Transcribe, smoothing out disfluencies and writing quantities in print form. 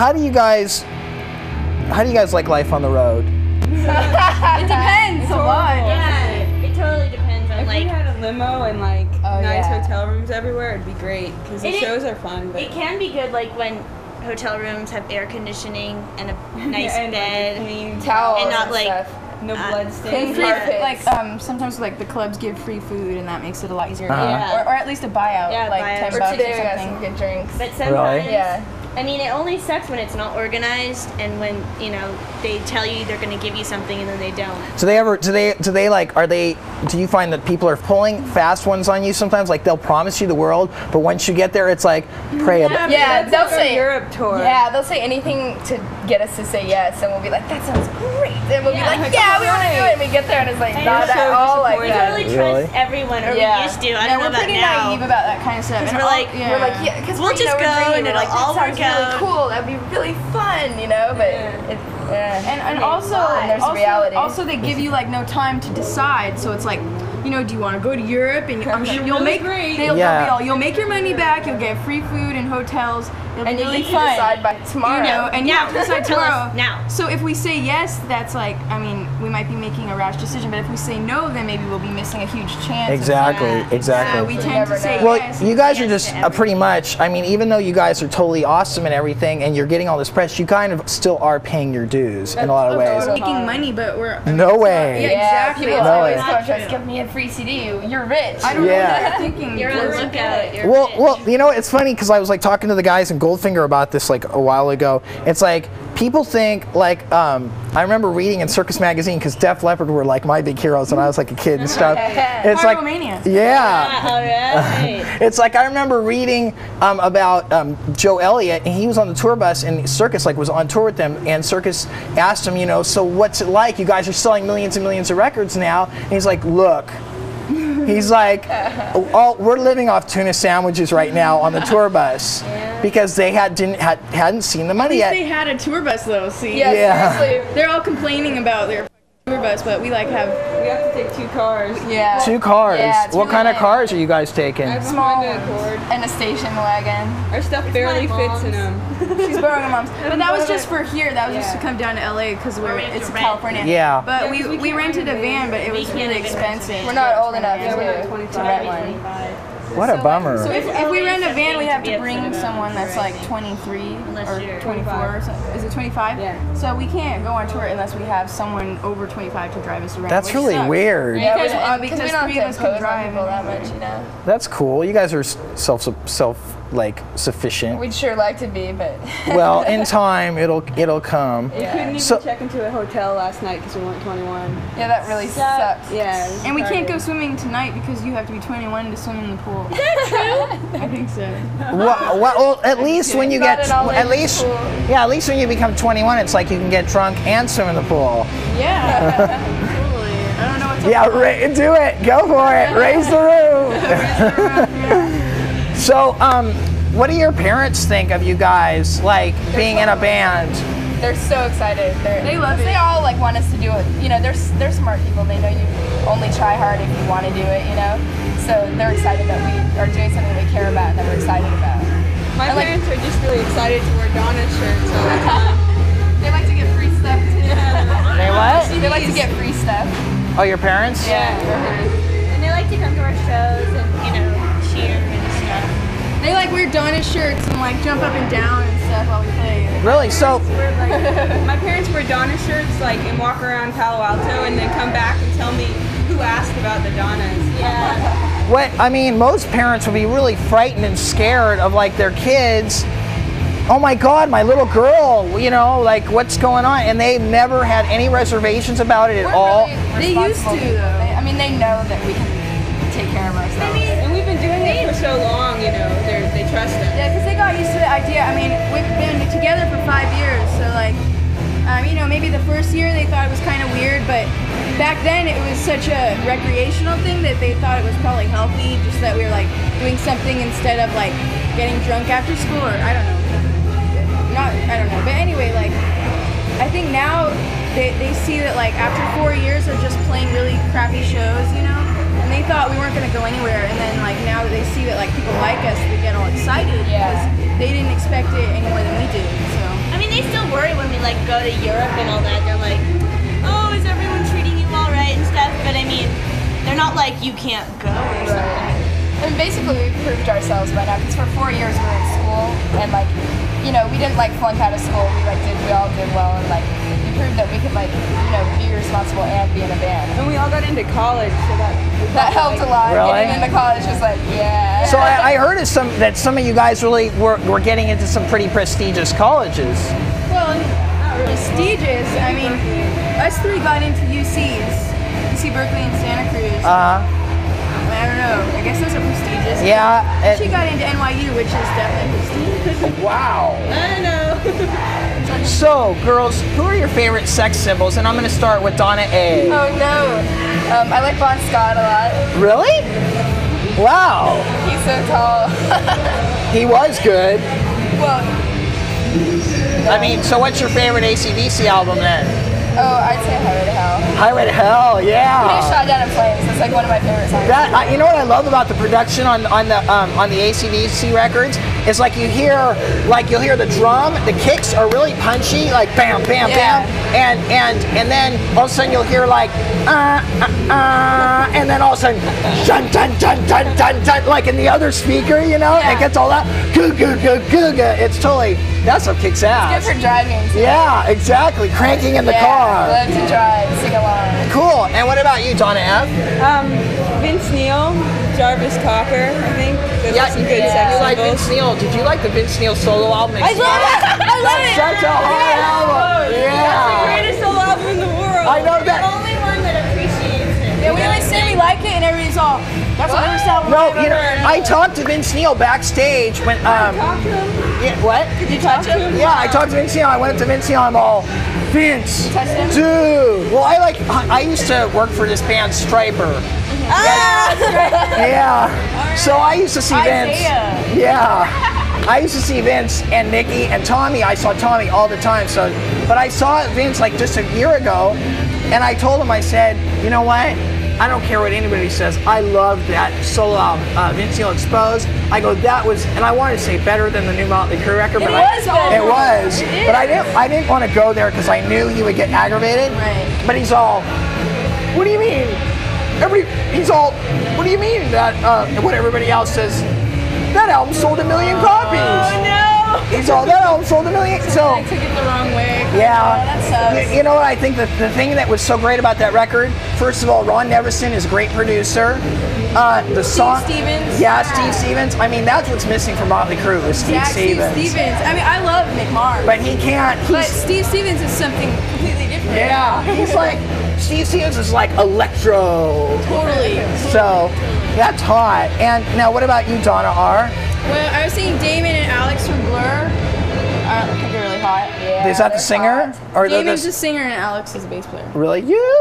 how do you guys like life on the road? It depends a lot. Yeah, it totally depends on If we had a limo and like nice yeah. hotel rooms everywhere, it'd be great because the shows are fun. But It can be good, like when hotel rooms have air conditioning and a nice and, bed, like, clean Towels and not like stuff. no blood And stains. free, carpets. like sometimes like the clubs give free food and that makes it a lot easier. Yeah. Or at least a buyout, Yeah, like buyout. $10 Or or Today we got something. some good drinks. But sometimes, Yeah. I mean, it only sucks when it's not organized and when, you know, they tell you they're going to give you something and then they don't. Do you find that people are pulling fast ones on you sometimes? Like they'll promise you the world, but once you get there, it's like, pray about it. Yeah, they'll say Europe tour. Yeah, they'll say anything to get us to say yes, and we'll be like, "That sounds great." And we'll be like, "Yeah, we want to do it." And we get there, and it's like not so at all like We that. totally Really? trust everyone, or Yeah. we used to. I Yeah, don't know we're about pretty now. naive about that kind of stuff. Because And we're all- like, We're like, yeah, because We'll just go and it'll all that sounds work out. really cool. That'd be really fun, you know. But And also, there's reality. Also, they give you like no time to decide. So it's like, you know, do you want to go to Europe? And I'm sure you'll make you'll make your money back. You'll get free food and hotels. It'll and be you really need to fun. decide by tomorrow. You know, and you Now. have to decide Tell us tomorrow. now. So if we say yes, that's like, I mean, we might be making a rash decision. But if we say no, then maybe we'll be missing a huge chance. Exactly, So exactly. we You tend never to say know. Well, yes. you guys are yes just to pretty much, I mean, even though you guys are totally awesome and everything, and you're getting all this press, you kind of still are paying your dues in a lot of ways. We're making money, but we're No way. Yeah, exactly. People No always way. come try to give me a free CD. You're rich. I don't know Yeah. what they're thinking. You're on the lookout. You're Well, rich. well, you know, it's funny because I was like talking to the guys in Goldfinger about this like a while ago. It's like people think like I remember reading in Circus Magazine because Def Leppard were like my big heroes when I was like a kid and stuff. It's like, Pyromania. yeah. All right. It's like I remember reading about Joe Elliott, and he was on the tour bus, and Circus like was on tour with them, and Circus asked him, you know, so what's it like? You guys are selling millions and millions of records now, and he's like, look. He's like, oh, we're living off tuna sandwiches right now on the tour bus because they hadn't seen the money yet. They had a tour bus though. See, Yeah. Seriously. they're all complaining about their tour bus, but we like have. We have to take 2 cars. Yeah. 2 cars. Yeah, it's What really kind of nice. cars are you guys taking? I have a Small Honda ones. Accord. And a station wagon. Our stuff barely my fits in them. She's borrowing her mom's, but that was just for here. That was just to Yeah. come down to LA because we have it's to rent. California. Yeah. But Yeah, 'cause we we can't rented a rent a van, but it We was can't really even rent a expensive. van. We're not old enough Yeah, we're not to 25. rent one. 25. What a bummer. So if we rent a van, we have to Be bring upset about someone that's like driving. 23 Unless or you're 24 or something. Is it 25? Yeah. So we can't go on tour unless we have someone over 25 to drive us around. That's which really sucks. weird. Yeah, Because, because because we don't three of have us to can impose on drive people that anywhere. much, you know. That's cool. You guys are self sufficient. We'd sure like to be, but Well, in time it'll come. We couldn't even So- check into a hotel last night because we weren't 21. yeah, that really sucks. Yeah. it was And we can't go retarded. swimming tonight because you have to be 21 to swim in the pool. I think so. Well, at least when you Got get it all in at least school. yeah, at least when you become 21, it's like you can get drunk and swim in the pool. Yeah. Totally. I don't know what to Yeah, do it. Go for it. Raise the roof. So, what do your parents think of you guys like being in a band? They're so excited. They love it. They all like want us to do it. You know, they're smart people. They know you only try hard if you want to do it. You know, so they're excited that we are doing something we care about and that we're excited about. My I like- parents are just really excited to wear Donnas shirts all the time. They like to get free stuff too. They what? They like to get free stuff. Oh, your parents? Yeah. And they like to come to our shows and, you know, cheer and stuff. They like wear Donnas shirts and like jump up and down and stuff while we play. Really? So, My parents wear Donnas shirts like and walk around Palo Alto and then come back and tell me who asked about the Donnas. Yeah. what? I mean, most parents would be really frightened and scared of like their kids. Oh my God, my little girl, you know, like what's going on? And they've never had any reservations about it at all. They used to, though. I mean, they know that we can take care of ourselves. And we've been doing it for so long, you know, they trust us. Yeah, because they got used to the idea. I mean, we've been together for 5 years, so like, you know, maybe the first year they thought it was kind of weird, but back then it was such a recreational thing that they thought it was probably healthy, just that we were like doing something instead of like getting drunk after school, or I don't know. I don't know. But anyway, like, I think now they see that like after 4 years of just playing really crappy shows, you know, and they thought we weren't going to go anywhere, and then like now that they see that like people like us, they get all excited because they didn't expect it any more than we did. So I like go to Europe and all that, they're like, oh, is everyone treating you all right and stuff? But I mean, they're not like you can't go or something. And basically we proved ourselves by now, because for 4 years we were in school, and like, you know, we didn't like flunk out of school. We all did well, and like we proved that we could like, you know, be responsible and be in a band. And we all got into college, so That helped a lot. Really? Getting into college was like, yeah. So I heard that some of you guys really were getting into some pretty prestigious colleges. Well, not really prestigious. I mean, us three got into UCs, UC Berkeley and Santa Cruz. I don't know. I guess those are prestigious. Yeah. She got into NYU, which is definitely prestigious. Wow. I know. So, girls, who are your favorite sex symbols? And I'm going to start with Donna A. Oh no. I like Bon Scott a lot. Really? Wow. He's so tall. He was good. Well, I mean, so what's your favorite AC/DC album then? oh, I'd say Highway to Hell. Highway to Hell, He yeah. just shot down in flames. That's like one of my favorite songs. You know what I love about the production on the AC/DC records is like you'll hear the drum, the kicks are really punchy, like bam, bam, Yeah. bam, and then all of a sudden you'll hear like and then all of a sudden dun dun dun dun dun dun, like in the other speaker, you know, Yeah. it gets all that goo goo goo goo goo. It's totally that's what kicks Good ass. for driving. Too. Yeah, exactly. Cranking in the Yeah, car. love to drive, sing along. Cool. And what about you, Donna F? Vince Neil, Jarvis Cocker, I think. Those are some good yeah. sex You like symbols. Vince Neil? Did you like the Vince Neil solo album? I love it. I love it. Such a hard album. That's the Yeah. greatest solo album in the world. I know that. Only one that appreciates it. Yeah, we always say we like it, and everybody's all, that's the worst album No, I've you know, ever heard. I talked to Vince Neil backstage when Talk to him. yeah, what? Did you talk to him? Yeah, I talked to Vince Neil. I went up to Vince Neil. I'm all, Vince, touched him? dude. Well, I used to work for this band Striper. Ah! Yeah. So I used to see Vince. Isaiah. Yeah. I used to see Vince and Nikki and Tommy. I saw Tommy all the time. But I saw Vince like just a year ago, and I told him, I said, you know what? I don't care what anybody says. I love that solo album, Vince Neil Exposed. I go, that was, and I wanted to say better than the new Motley Crue record, but was better. it was. It But I didn't want to go there because I knew he would get aggravated. Right. But he's all, what do you mean? He's all, what do you mean that what everybody else says? That album sold 1 million copies. Oh no! He's all, that album sold 1 million. So I took it the wrong way. yeah, that sucks. you know what I think the thing that was so great about that record? First of all, Ron Neverson is a great producer. The song, Stevens. yeah, Steve Stevens. I mean, that's what's missing from Motley Crue is Steve Yeah, Stevens. Steve Stevens. I mean, I love Mick Mars. But he can't. But Steve Stevens is something completely different. Yeah, he's like Steve Stevens is like electro. Totally. So that's hot. And now, what about you, Donna R? Well, I was seeing Damon and Alex from Blur. I think they're really hot. Yeah, Is that the they're singer hot. or Damon's the the singer and Alex is the bass player. really you?